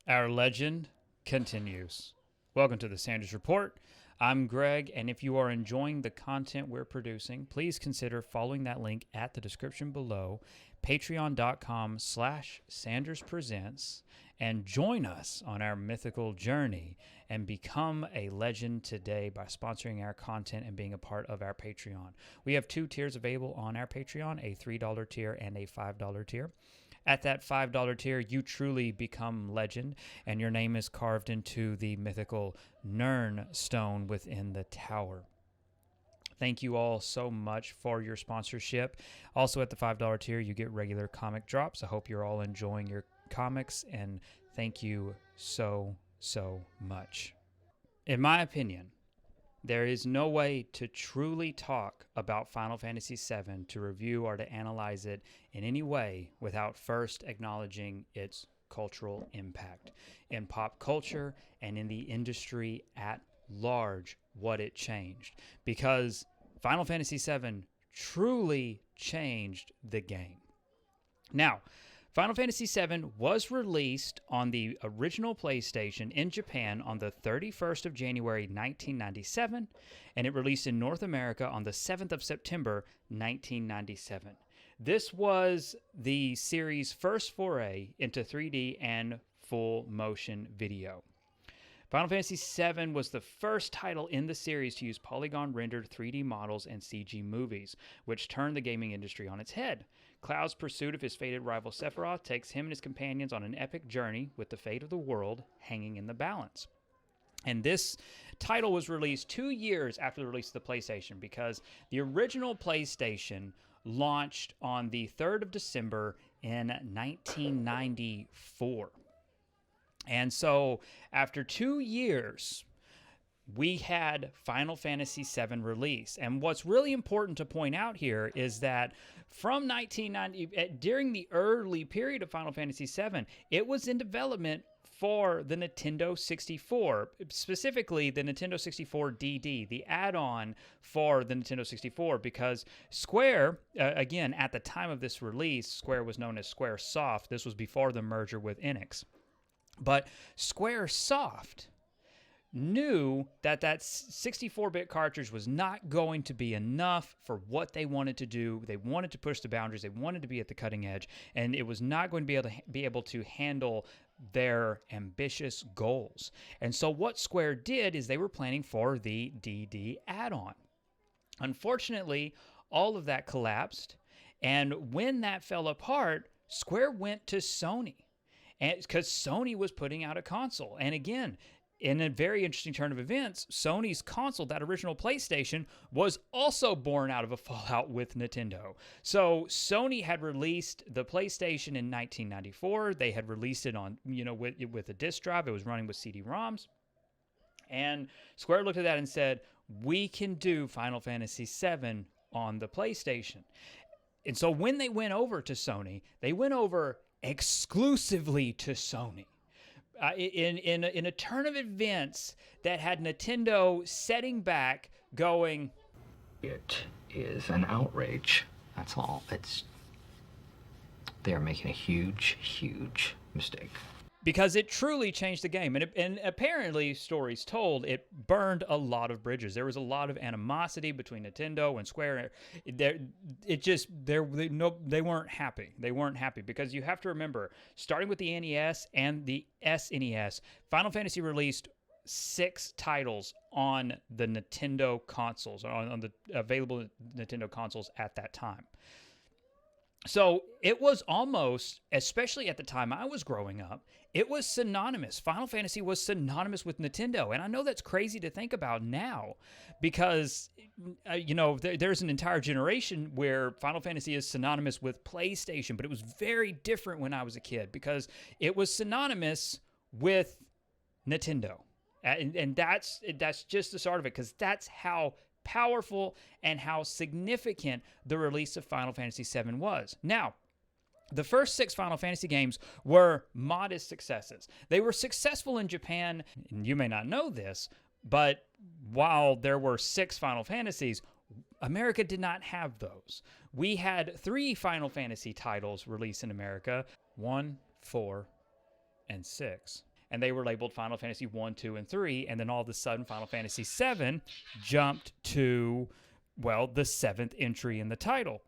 Our legend continues. Welcome to the Sanders Report. I'm Greg, and if you are enjoying the content we're producing, please consider following that link at the description below, patreon.com/SandersPresents, and join us on our mythical journey and become a legend today by sponsoring our content and being a part of our Patreon. We have two tiers available on our Patreon, a $3 tier and a $5 tier. At that $5 tier, you truly become legend, and your name is carved into the mythical Nirn stone within the tower. Thank you all so much for your sponsorship. Also, at the $5 tier, you get regular comic drops. I hope you're all enjoying your comics, and thank you so much. In my opinion, there is no way to truly talk about Final Fantasy VII, to review or to analyze it in any way, without first acknowledging its cultural impact in pop culture and in the industry at large, what it changed. Because Final Fantasy VII truly changed the game. Now, Final Fantasy VII was released on the original PlayStation in Japan on the 31st of January 1997, and it released in North America on the 7th of September 1997. This was the series' first foray into 3D and full motion video. Final Fantasy VII was the first title in the series to use polygon-rendered 3D models and CG movies, which turned the gaming industry on its head. Cloud's pursuit of his fated rival Sephiroth takes him and his companions on an epic journey with the fate of the world hanging in the balance. And this title was released 2 years after the release of the PlayStation, because the original PlayStation launched on the 3rd of December in 1994. And so, after 2 years, we had Final Fantasy VII release. And what's really important to point out here is that from 1990, during the early period of Final Fantasy VII, it was in development for the Nintendo 64, specifically the Nintendo 64 DD, the add-on for the Nintendo 64, because Square, again, at the time of this release, Square was known as Squaresoft. This was before the merger with Enix. But Squaresoft knew that 64-bit cartridge was not going to be enough for what they wanted to do. They wanted to push the boundaries. They wanted to be at the cutting edge, and it was not going to be able to handle their ambitious goals. And so what Square did is they were planning for the DD add-on. Unfortunately, all of that collapsed, and when that fell apart, Square went to Sony, and because Sony was putting out a console. And again, in a very interesting turn of events, Sony's console, that original PlayStation, was also born out of a fallout with Nintendo. So Sony had released the PlayStation in 1994. They had released it on, with a disk drive. It was running with CD-ROMs. And Square looked at that and said, we can do Final Fantasy VII on the PlayStation. And so when they went over to Sony, they went over exclusively to Sony. In a turn of events that had Nintendo setting back, going, it is an outrage. That's all. They're making a huge mistake. Because it truly changed the game. And apparently, stories told, it burned a lot of bridges. There was a lot of animosity between Nintendo and Square. They weren't happy. They weren't happy because you have to remember, starting with the NES and the SNES, Final Fantasy released 6 titles on the Nintendo consoles, on the available Nintendo consoles at that time. So it was almost, especially at the time I was growing up, it was synonymous. Final Fantasy was synonymous with Nintendo. And I know that's crazy to think about now because, there's an entire generation where Final Fantasy is synonymous with PlayStation, but it was very different when I was a kid because it was synonymous with Nintendo. And that's just the start of it, because that's how powerful and how significant the release of Final Fantasy VII was. Now, the first 6 Final Fantasy games were modest successes. They were successful in Japan, and you may not know this, but while there were 6 Final Fantasies, America did not have those. We had 3 Final Fantasy titles released in America, 1, 4, and 6. and they were labeled Final Fantasy 1, 2, and 3. And then all of a sudden, Final Fantasy 7 jumped to, well, the 7th entry in the title.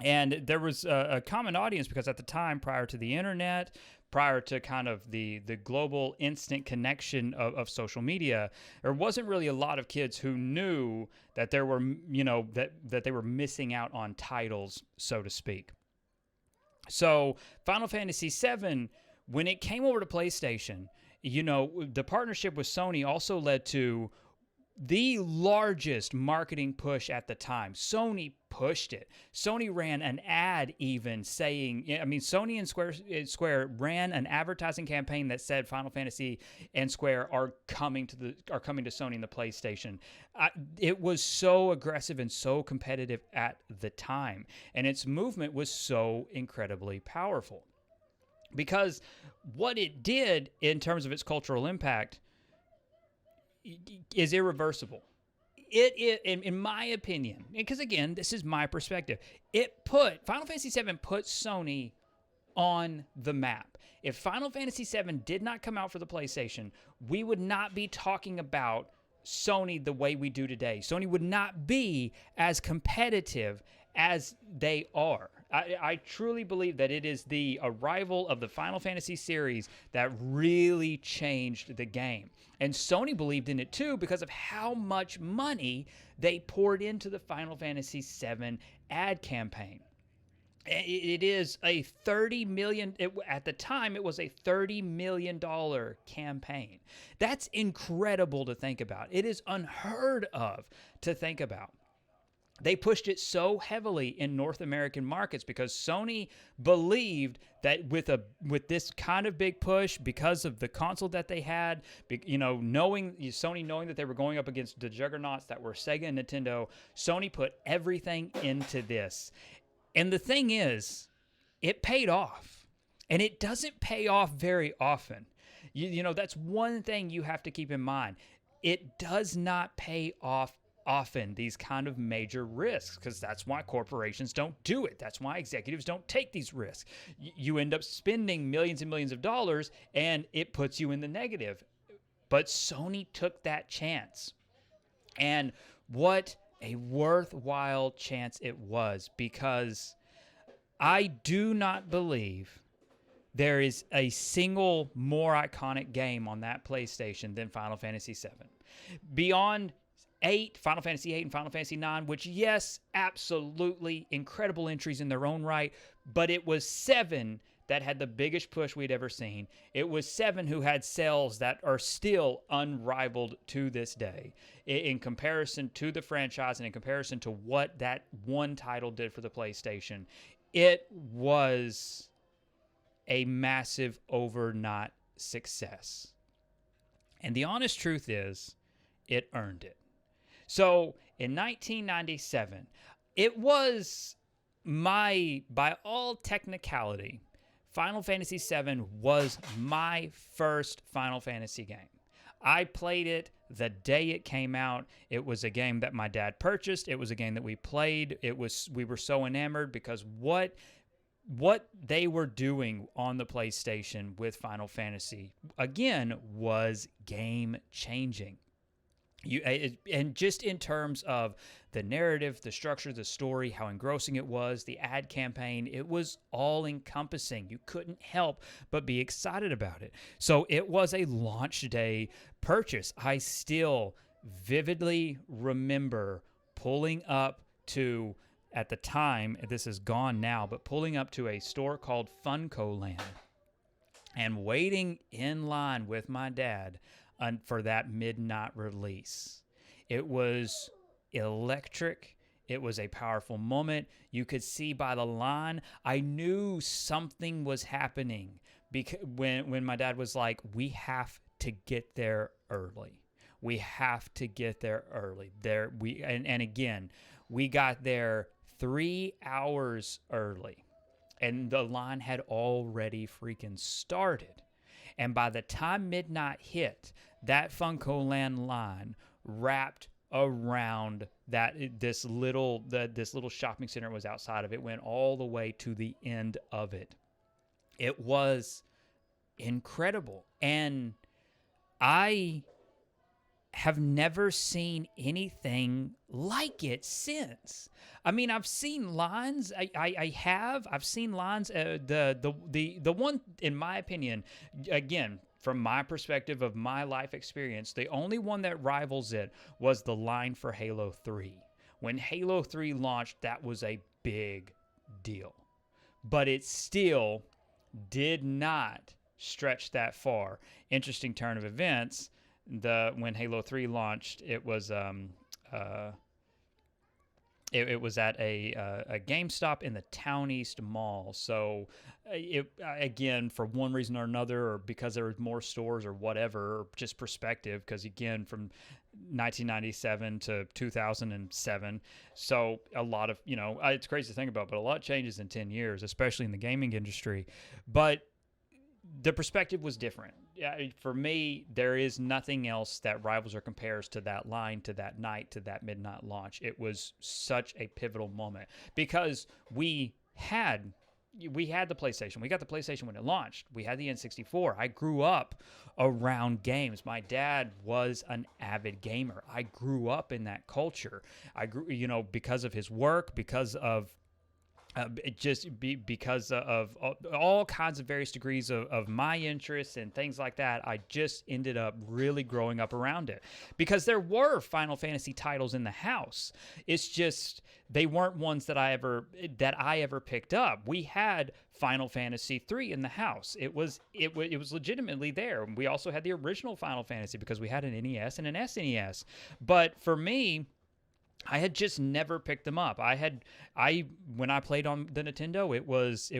And there was a common audience because at the time, prior to the internet, prior to kind of the global instant connection of social media, there wasn't really a lot of kids who knew that there were, that they were missing out on titles, so to speak. So Final Fantasy VII, when it came over to PlayStation, the partnership with Sony also led to the largest marketing push at the time. Sony pushed it. Sony ran an ad even saying, Sony and Square ran an advertising campaign that said Final Fantasy and Square are coming to Sony and the PlayStation. It was so aggressive and so competitive at the time, and its movement was so incredibly powerful because what it did in terms of its cultural impact is irreversible. It in my opinion, because again, this is my perspective, Final Fantasy VII put Sony on the map. If Final Fantasy VII did not come out for the PlayStation, we would not be talking about Sony the way we do today. Sony would not be as competitive as they are. I truly believe that it is the arrival of the Final Fantasy series that really changed the game. And Sony believed in it too because of how much money they poured into the Final Fantasy VII ad campaign. It is a $30 million, at the time it was a $30 million campaign. That's incredible to think about. It is unheard of to think about. They pushed it so heavily in North American markets because Sony believed that with this kind of big push, because of the console that they had, Sony knowing that they were going up against the juggernauts that were Sega and Nintendo, Sony put everything into this. And the thing is, it paid off. And it doesn't pay off very often. That's one thing you have to keep in mind. It does not pay off often, these kind of major risks, because that's why corporations don't do it. That's why executives don't take these risks. You end up spending millions and millions of dollars, and it puts you in the negative. But Sony took that chance. And what a worthwhile chance it was, because I do not believe there is a single more iconic game on that PlayStation than Final Fantasy VII. Beyond Final Fantasy VIII and Final Fantasy IX, which, yes, absolutely incredible entries in their own right, but it was 7 that had the biggest push we'd ever seen. It was 7 who had sales that are still unrivaled to this day in comparison to the franchise and in comparison to what that one title did for the PlayStation. It was a massive overnight success. And the honest truth is, it earned it. So in 1997, it was by all technicality, Final Fantasy VII was my first Final Fantasy game. I played it the day it came out. It was a game that my dad purchased. It was a game that we played. We were so enamored because what they were doing on the PlayStation with Final Fantasy, again, was game-changing. And just in terms of the narrative, the structure, the story, how engrossing it was, the ad campaign, it was all-encompassing. You couldn't help but be excited about it. So it was a launch day purchase. I still vividly remember pulling up to, at the time, this is gone now, but pulling up to a store called Funko Land and waiting in line with my dad for that midnight release. It was electric. It was a powerful moment. You could see by the line, I knew something was happening because when my dad was like, we have to get there early. We have to get there early. And again, we got there 3 hours early, and the line had already freaking started. And by the time midnight hit, that Funko Land line wrapped around this little shopping center was outside of it, went all the way to the end of it. It was incredible. And I have never seen anything like it since. I mean, I've seen lines. I've seen lines. The one, in my opinion, again, from my perspective of my life experience, the only one that rivals it was the line for Halo 3. When Halo 3 launched, that was a big deal. But it still did not stretch that far. Interesting turn of events. When Halo 3 launched, it was it was at a GameStop in the Town East Mall. So it again, for one reason or another, or because there was more stores or whatever, or just perspective, because again, from 1997 to 2007, so a lot of, it's crazy to think about, but a lot changes in 10 years, especially in the gaming industry. But the perspective was different. For me, there is nothing else that rivals or compares to that line, to that night, to that midnight launch. It was such a pivotal moment because we had the PlayStation. We got the PlayStation when it launched. We had the N64. I grew up around games. My dad was an avid gamer. I grew up in that culture. I grew, because of his work, because of because of all kinds of various degrees of my interests and things like that. I just ended up really growing up around it because there were Final Fantasy titles in the house. It's just they weren't ones that I ever picked up. We had Final Fantasy 3 in the house. It was legitimately there. We also had the original Final Fantasy because we had an NES and an SNES. But for me, I had just never picked them up. When I played on the Nintendo, it was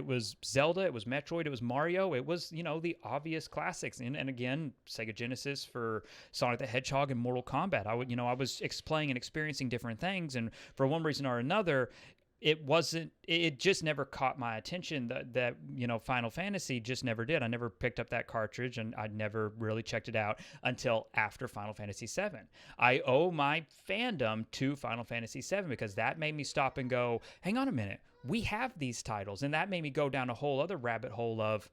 Zelda, it was Metroid, it was Mario, it was, the obvious classics. And again, Sega Genesis for Sonic the Hedgehog and Mortal Kombat. I was playing and experiencing different things, and for one reason or another, it just never caught my attention that Final Fantasy just never did. I never picked up that cartridge, and I never really checked it out until after Final Fantasy VII. I owe my fandom to Final Fantasy VII because that made me stop and go, hang on a minute, we have these titles. And that made me go down a whole other rabbit hole of,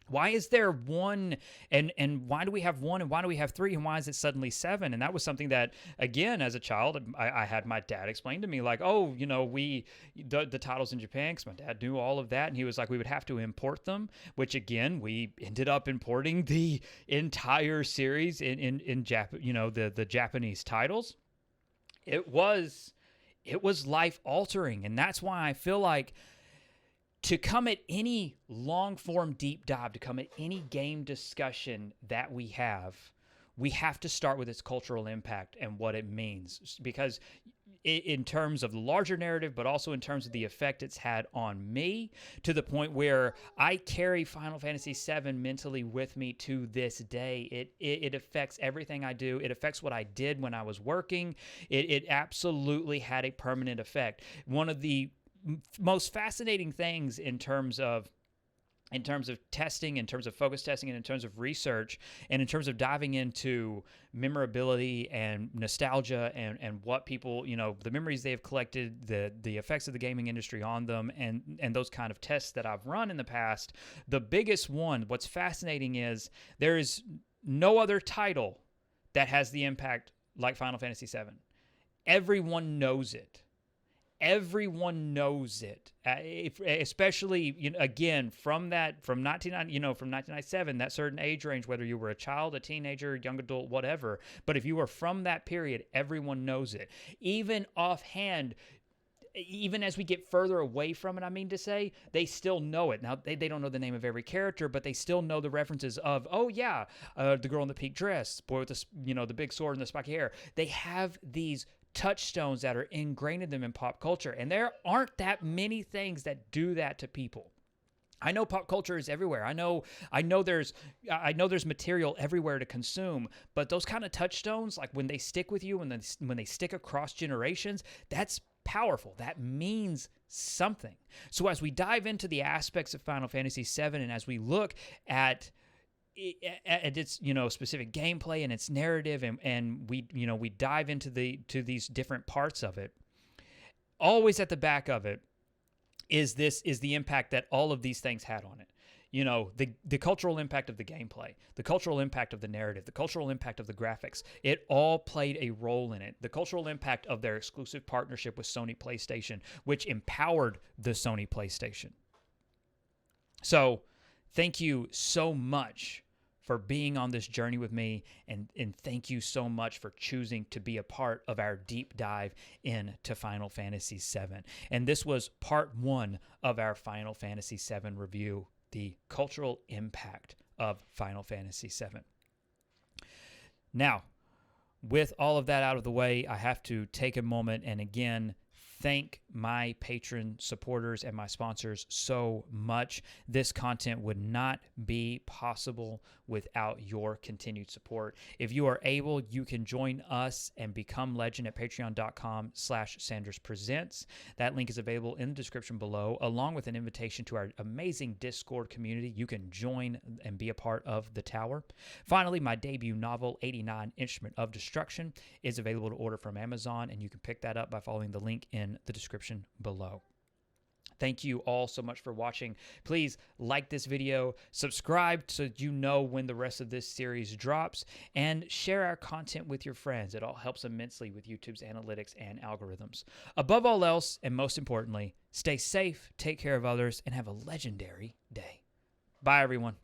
why is there one, and why do we have one, and why do we have three, and why is it suddenly seven? And that was something that, again, as a child, I had my dad explain to me, like, the titles in Japan, because my dad knew all of that, and he was like, we would have to import them, which, again, we ended up importing the entire series in the Japanese titles. It was life-altering, and that's why I feel like to come at any long-form deep dive, to come at any game discussion that we have to start with its cultural impact and what it means. Because in terms of the larger narrative, but also in terms of the effect it's had on me, to the point where I carry Final Fantasy VII mentally with me to this day. It affects everything I do. It affects what I did when I was working. It absolutely had a permanent effect. One of the most fascinating things in terms of testing, in terms of focus testing, and in terms of research, and in terms of diving into memorability and nostalgia and what people, the memories they have collected, the effects of the gaming industry on them, and those kind of tests that I've run in the past, the biggest one, what's fascinating is there is no other title that has the impact like Final Fantasy VII. Everyone knows it. Everyone knows it, especially again from 1997, that certain age range, whether you were a child, a teenager, young adult, whatever. But if you were from that period, everyone knows it. Even offhand, even as we get further away from it, I mean to say, they still know it. Now, they don't know the name of every character, but they still know the references of, the girl in the pink dress, boy with the big sword and the spiky hair. They have these touchstones that are ingrained in them in pop culture, and there aren't that many things that do that to people. I know pop culture is everywhere. I know there's material everywhere to consume, but those kind of touchstones, like when they stick with you and when they stick across generations, that's powerful. That means something. So as we dive into the aspects of Final Fantasy VII, and as we look at its specific gameplay and its narrative, and we dive into these different parts of it, always at the back of it is the impact that all of these things had on it. the cultural impact of the gameplay, the cultural impact of the narrative, the cultural impact of the graphics. It all played a role in it. The cultural impact of their exclusive partnership with Sony PlayStation, which empowered the Sony PlayStation. So thank you so much for being on this journey with me, and thank you so much for choosing to be a part of our deep dive into Final Fantasy VII. And this was part 1 of our Final Fantasy VII review, the cultural impact of Final Fantasy VII. Now, with all of that out of the way, I have to take a moment and again thank my patron supporters and my sponsors so much. This content would not be possible without your continued support. If you are able, you can join us and become legend at patreon.com/SandersPresents. That link is available in the description below, along with an invitation to our amazing Discord community. You can join and be a part of the tower. Finally, my debut novel, 89 Instrument of Destruction, is available to order from Amazon, and you can pick that up by following the link in the description below. Thank you all so much for watching. Please like this video, subscribe so you know when the rest of this series drops, and share our content with your friends. It all helps immensely with YouTube's analytics and algorithms. Above all else, and most importantly, stay safe, take care of others, and have a legendary day. Bye, everyone.